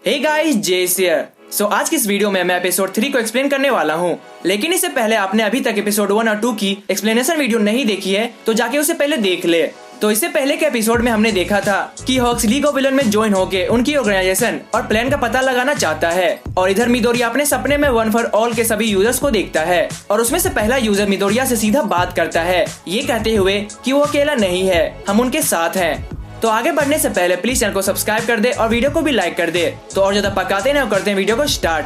Hey guys, जेस here. सो आज की इस वीडियो में मैं एपिसोड 3 को एक्सप्लेन करने वाला हूँ। लेकिन इससे पहले आपने अभी तक एपिसोड 1 और 2 की एक्सप्लेनेशन वीडियो नहीं देखी है तो जाके उसे पहले देख ले। तो इससे पहले के एपिसोड में हमने देखा था कि हॉक्स लीग ऑफ विलन में ज्वाइन होके उनकी ऑर्गेनाइजेशन और प्लान का पता लगाना चाहता है। और इधर मिडोरिया अपने सपने में वन फॉर ऑल के सभी यूजर्स को देखता है और उसमें से पहला यूजर मिडोरिया से सीधा बात करता है, ये कहते हुए कि वो अकेला नहीं है, हम उनके साथ हैं। तो आगे बढ़ने से पहले प्लीज चैनल को सब्सक्राइब कर दे और वीडियो को भी लाइक कर दे। तो और ज्यादा पकाते नहीं करते हैं वीडियो को स्टार्ट।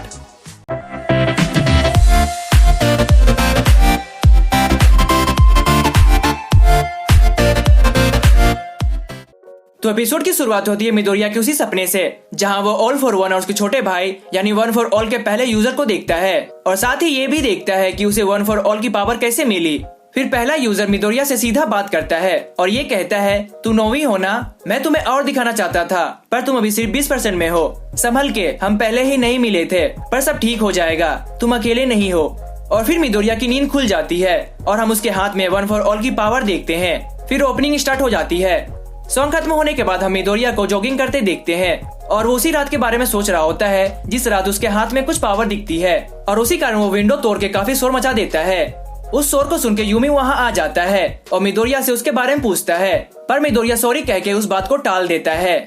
तो एपिसोड की शुरुआत होती है मिडोरिया के उसी सपने से जहां वो ऑल फॉर वन और उसके छोटे भाई यानी वन फॉर ऑल के पहले यूजर को देखता है और साथ ही ये भी देखता है कि उसे वन फॉर ऑल की पावर कैसे मिली। फिर पहला यूजर मिडोरिया से सीधा बात करता है और ये कहता है, तू नौवीं हो ना, मैं तुम्हें और दिखाना चाहता था पर तुम अभी सिर्फ 20% में हो, संभल के, हम पहले ही नहीं मिले थे पर सब ठीक हो जाएगा, तुम अकेले नहीं हो। और फिर मिडोरिया की नींद खुल जाती है और हम उसके हाथ में वन फॉर ऑल की पावर देखते हैं। फिर ओपनिंग स्टार्ट हो जाती है। सॉन्ग खत्म होने के बाद हम मिडोरिया को जॉगिंग करते देखते हैं और वो उसी रात के बारे में सोच रहा होता है जिस रात उसके हाथ में कुछ पावर दिखती है और उसी कारण वो विंडो तोड़ के काफी शोर मचा देता है। उस शोर को सुन के यूमी वहाँ आ जाता है और मिडोरिया से उसके बारे में पूछता है पर मिडोरिया सॉरी कह के उस बात को टाल देता है।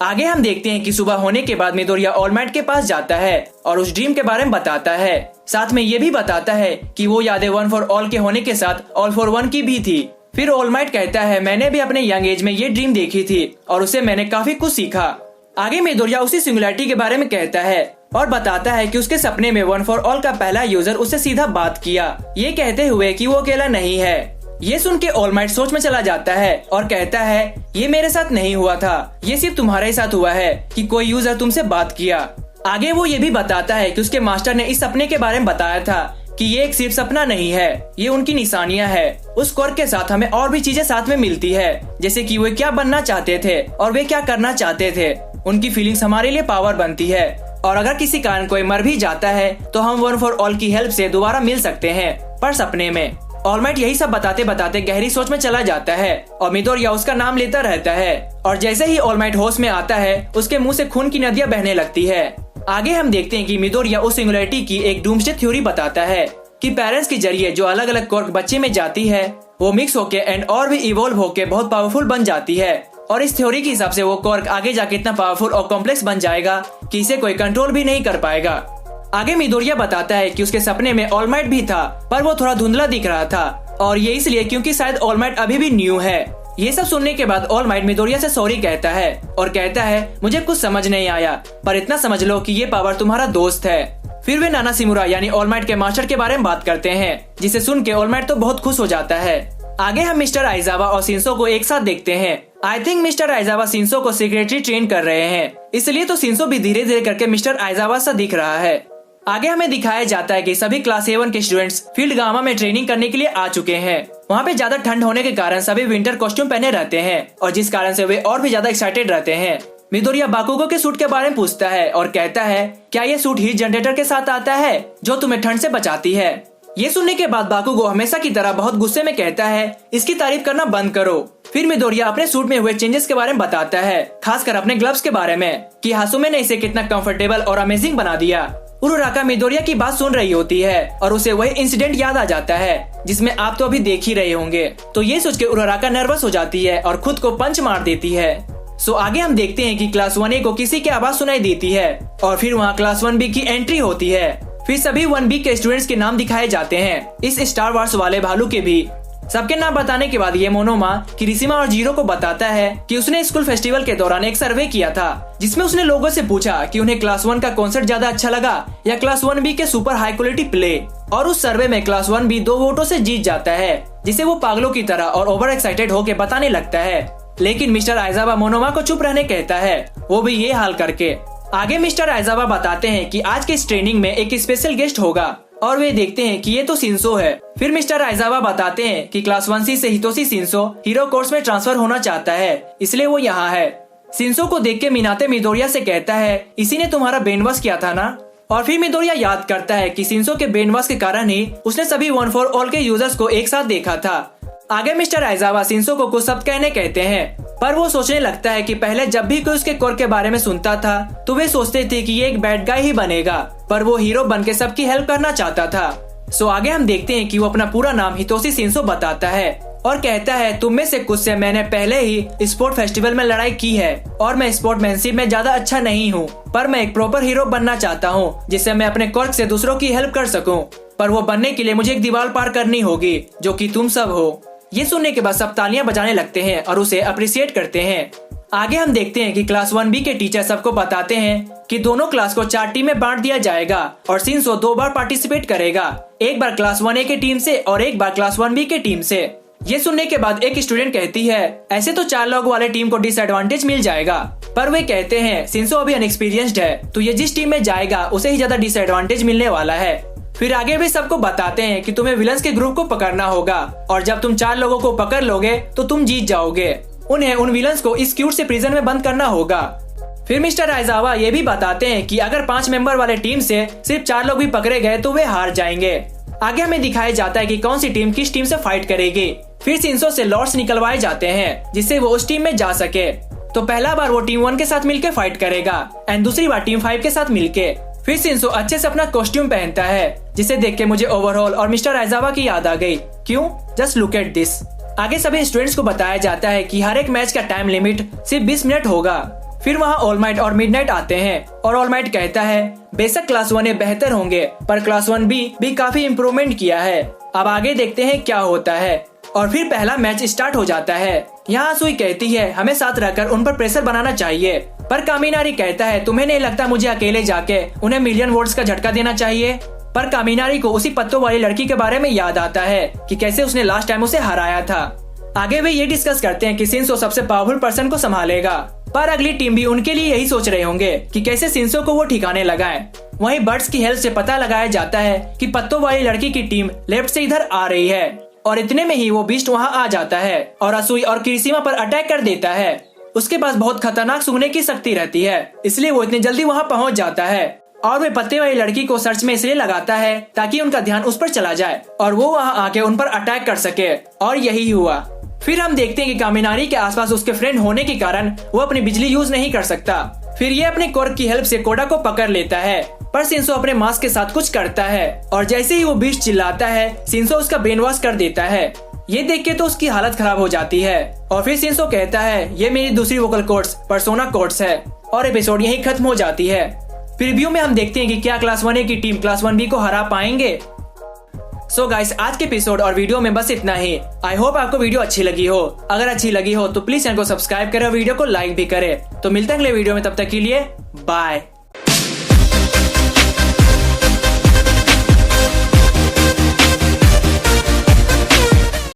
आगे हम देखते हैं कि सुबह होने के बाद मिडोरिया ऑल माइट के पास जाता है और उस ड्रीम के बारे में बताता है। साथ में ये भी बताता है कि वो यादें वन फॉर ऑल के होने के साथ ऑल फॉर वन की भी थी। फिर ऑल माइट कहता है, मैंने भी अपने यंग एज में ये ड्रीम देखी थी और उसे मैंने काफी कुछ सीखा। आगे मिडोरिया उसी सिंगुलैरिटी के बारे में कहता है और बताता है कि उसके सपने में वन फॉर ऑल का पहला यूजर उससे सीधा बात किया, ये कहते हुए कि वो अकेला नहीं है। ये सुन के ऑल माइट सोच में चला जाता है और कहता है, ये मेरे साथ नहीं हुआ था, ये सिर्फ तुम्हारे साथ हुआ है कि कोई यूजर तुमसे बात किया। आगे वो ये भी बताता है कि उसके मास्टर ने इस सपने के बारे में बताया था कि ये एक सिर्फ सपना नहीं है, ये उनकी निशानियां है। उस क्वर्क के साथ हमें और भी चीजें साथ में मिलती है, जैसे कि वे क्या बनना चाहते थे और वे क्या करना चाहते थे। उनकी फीलिंग्स हमारे लिए पावर बनती है और अगर किसी कारण कोई मर भी जाता है तो हम वन फॉर ऑल की हेल्प से दोबारा मिल सकते हैं, पर सपने में। ऑल माइट यही सब बताते बताते गहरी सोच में चला जाता है और मिडोरिया उसका नाम लेता रहता है और जैसे ही ऑल माइट होश में आता है उसके मुंह से खून की नदियां बहने लगती है। आगे हम देखते हैं कि मिडोरिया उस सिंगुलैरिटी की एक डूम्सडे थ्योरी बताता है कि पेरेंट्स के जरिए जो अलग अलग क्वर्क बच्चे में जाती है वो मिक्स होके एंड और भी इवॉल्व होके बहुत पावरफुल बन जाती है। और इस थ्योरी के हिसाब से वो क्वर्क आगे जाके इतना पावरफुल और कॉम्प्लेक्स बन जाएगा कि इसे कोई कंट्रोल भी नहीं कर पाएगा। आगे मिडोरिया बताता है कि उसके सपने में ऑल माइट भी था पर वो थोड़ा धुंधला दिख रहा था और ये इसलिए क्योंकि शायद ऑल माइट अभी भी न्यू है। ये सब सुनने के बाद ऑल माइट मिडोरिया से सॉरी कहता है और कहता है, मुझे कुछ समझ नहीं आया पर इतना समझ लो कि ये पावर तुम्हारा दोस्त है। फिर वे नाना सिमुरा यानी ऑल माइट के मास्टर के बारे में बात करते हैं जिसे सुन के ऑल माइट तो बहुत खुश हो जाता है। आगे हम मिस्टर आइजावा और शिंसो को एक साथ देखते हैं। आई थिंक मिस्टर आइजावा शिंसो को सीक्रेटली ट्रेन कर रहे हैं, इसलिए तो शिंसो भी धीरे धीरे करके मिस्टर आइजावा सा दिख रहा है। आगे हमें दिखाया जाता है कि सभी क्लास 7 के स्टूडेंट्स फील्ड गामा में ट्रेनिंग करने के लिए आ चुके हैं। वहाँ पे ज्यादा ठंड होने के कारण सभी विंटर कॉस्ट्यूम पहने रहते हैं और जिस कारण से वे और भी ज्यादा एक्साइटेड रहते हैं। मिडोरिया बाकुगो के सूट के बारे में पूछता है और कहता है, क्या ये सूट हीट जनरेटर के साथ आता है जो तुम्हें ठंड से बचाती है। ये सुनने के बाद बाकुगो हमेशा की तरह बहुत गुस्से में कहता है, इसकी तारीफ करना बंद करो। फिर मिडोरिया अपने सूट में हुए चेंजेस के बारे में बताता है, खासकर अपने ग्लव्स के बारे में कि हासुमे ने इसे कितना कंफर्टेबल और अमेजिंग बना दिया। उरुराका मिडोरिया की बात सुन रही होती है और उसे वही इंसिडेंट याद आ जाता है जिसमें आप तो अभी देख ही रहे होंगे। तो ये सोच के उरुराका नर्वस हो जाती है और खुद को पंच मार देती है। सो आगे हम देखते हैं कि क्लास 1A को किसी की आवाज सुनाई देती है और फिर वहाँ क्लास 1B की एंट्री होती है। फिर सभी 1B के स्टूडेंट्स के नाम दिखाए जाते हैं, इस स्टार वार्स वाले भालू के भी। सबके नाम बताने के बाद ये मोनोमा किरिसिमा और जीरो को बताता है कि उसने स्कूल फेस्टिवल के दौरान एक सर्वे किया था जिसमें उसने लोगों से पूछा कि उन्हें क्लास 1 का कॉन्सर्ट ज्यादा अच्छा लगा या क्लास 1B के सुपर हाई क्वालिटी प्ले। और उस सर्वे में क्लास 1B 2 वोटों से जीत जाता है, जिसे वो पागलों की तरह और ओवर एक्साइटेड होकर बताने लगता है। लेकिन मिस्टर आइजावा मोनोमा को चुप रहने कहता है, वो भी ये हाल करके। आगे मिस्टर आइजावा बताते हैं कि आज के इस ट्रेनिंग में एक स्पेशल गेस्ट होगा और वे देखते हैं कि ये तो शिंसो है। फिर मिस्टर आइजावा बताते हैं कि क्लास 1C से हितोशी शिंसो हीरो कोर्स में ट्रांसफर होना चाहता है, इसलिए वो यहाँ है। शिंसो को देख के मिनाते मिडोरिया से कहता है, इसी ने तुम्हारा ब्रेन वॉश किया था ना। और फिर मिडोरिया याद करता है कि शिंसो के ब्रेन वॉश के कारण ही उसने सभी वन फॉर ऑल के यूजर्स को एक साथ देखा था। आगे मिस्टर आइजावा शिंसो को कुछ शब्द कहने कहते हैं पर वो सोचने लगता है कि पहले जब भी कोई उसके कोर के बारे में सुनता था तो वे सोचते थे कि ये एक बैड गाय ही बनेगा, पर वो हीरो बन के सबकी हेल्प करना चाहता था। सो आगे हम देखते हैं कि वो अपना पूरा नाम हितोशी शिंजो बताता है और कहता है तुम में से कुछ से मैंने पहले ही स्पोर्ट फेस्टिवल में लड़ाई की है और मैं स्पोर्ट्समैनशिप में ज्यादा अच्छा नहीं हूँ, पर मैं एक प्रॉपर हीरो बनना चाहता हूँ जिससे मैं अपने क्वर्क से दूसरों की हेल्प कर सकूँ। पर वो बनने के लिए मुझे एक दीवार पार करनी होगी जो कि तुम सब हो। ये सुनने के बाद सब तालियां बजाने लगते हैं और उसे अप्रिशिएट करते हैं। आगे हम देखते हैं कि क्लास 1B के टीचर सबको बताते हैं कि दोनों क्लास को 4 टीम में बांट दिया जाएगा और शिंजो 2 बार पार्टिसिपेट करेगा, एक बार क्लास 1A के टीम से और एक बार क्लास 1B के टीम से। ये सुनने के बाद एक स्टूडेंट कहती है ऐसे तो 4 लोग वाले टीम को डिसएडवांटेज मिल जाएगा, पर वे कहते हैं शिंजो अभी अनएक्सपीरियंस्ड है तो ये जिस टीम में जाएगा उसे ही ज्यादा डिसएडवांटेज मिलने वाला है। फिर आगे भी सबको बताते हैं कि तुम्हें विलन्स के ग्रुप को पकड़ना होगा और जब तुम 4 लोगों को पकड़ लोगे तो तुम जीत जाओगे। उन्हें उन विलन्स को इस क्यूट से प्रिजन में बंद करना होगा। फिर मिस्टर आइजावा ये भी बताते हैं कि अगर 5 मेंबर वाले टीम से सिर्फ 4 लोग भी पकड़े गए तो वे हार जाएंगे। आगे हमें दिखाया जाता है कि कौन सी टीम किस टीम से फाइट करेगी। फिर शिंजो से लॉर्ड्स निकलवाए जाते हैं जिससे वो उस टीम में जा सके। तो पहला बार वो टीम 1 के साथ मिलकर फाइट करेगा एंड दूसरी बार टीम 5 के साथ मिलके। फिर शिंजो अच्छे से अपना कॉस्ट्यूम पहनता है जिसे देख के मुझे ओवरऑल और मिस्टर आइजावा की याद आ गई। क्यों? Just look at this. आगे सभी स्टूडेंट्स को बताया जाता है कि हर एक मैच का टाइम लिमिट सिर्फ 20 मिनट होगा। फिर वहाँ ऑल माइट और मिडनाइट आते हैं और ऑल माइट कहता है बेशक क्लास 1A बेहतर होंगे पर क्लास 1B भी काफी इम्प्रूवमेंट किया है। अब आगे देखते हैं क्या होता है। और फिर पहला मैच स्टार्ट हो जाता है। यहाँ सुई कहती है हमें साथ रहकर उन पर प्रेशर बनाना चाहिए, पर कामिनारी कहता है तुम्हें नहीं लगता मुझे अकेले जाके उन्हें मिलियन वोल्ट्स का झटका देना चाहिए। पर कामिनारी को उसी पत्तों वाली लड़की के बारे में याद आता है कि कैसे उसने लास्ट टाइम उसे हराया था। आगे वे ये डिस्कस करते हैं कि शिंजो सबसे पावरफुल पर्सन को संभालेगा, पर अगली टीम भी उनके लिए यही सोच रहे होंगे कि कैसे शिंजो को वो ठिकाने लगाएं। वहीं बर्ड्स की हेल्प से पता लगाया जाता है कि पत्तों वाली लड़की की टीम लेफ्ट से इधर आ रही है और इतने में ही वो बीस्ट वहाँ आ जाता है और असुई और किरिशिमा पर अटैक कर देता है। उसके पास बहुत खतरनाक सूंघने की शक्ति रहती है, इसलिए वो इतनी जल्दी वहाँ पहुँच जाता है और वे पत्ते वाली लड़की को सर्च में इसलिए लगाता है ताकि उनका ध्यान उस पर चला जाए और वो वहाँ आके उन पर अटैक कर सके, और यही हुआ। फिर हम देखते हैं कि कामिनारी के आसपास उसके फ्रेंड होने के कारण वो अपनी बिजली यूज नहीं कर सकता। फिर ये अपने कोर्क की हेल्प से कोडा को पकड़ लेता है, पर शिंजो अपने मास्क के साथ कुछ करता है और जैसे ही वो बीस्ट चिल्लाता है शिंजो उसका ब्रेन वॉश कर देता है। ये देख के तो उसकी हालत खराब हो जाती है और फिर शिंजो कहता है ये मेरी दूसरी वोकल कॉर्ड्स पर्सोना कॉर्ड्स है और एपिसोड यही खत्म हो जाती है। प्रीव्यू में हम देखते हैं कि क्या क्लास 1A की टीम क्लास 1B को हरा पाएंगे। सो गाइस आज के एपिसोड और वीडियो में बस इतना ही। आई होप आपको वीडियो अच्छी लगी हो। अगर अच्छी लगी हो तो प्लीज चैनल को सब्सक्राइब करें और वीडियो को लाइक भी करें। तो मिलते हैं अगले वीडियो में, तब तक के लिए बाय।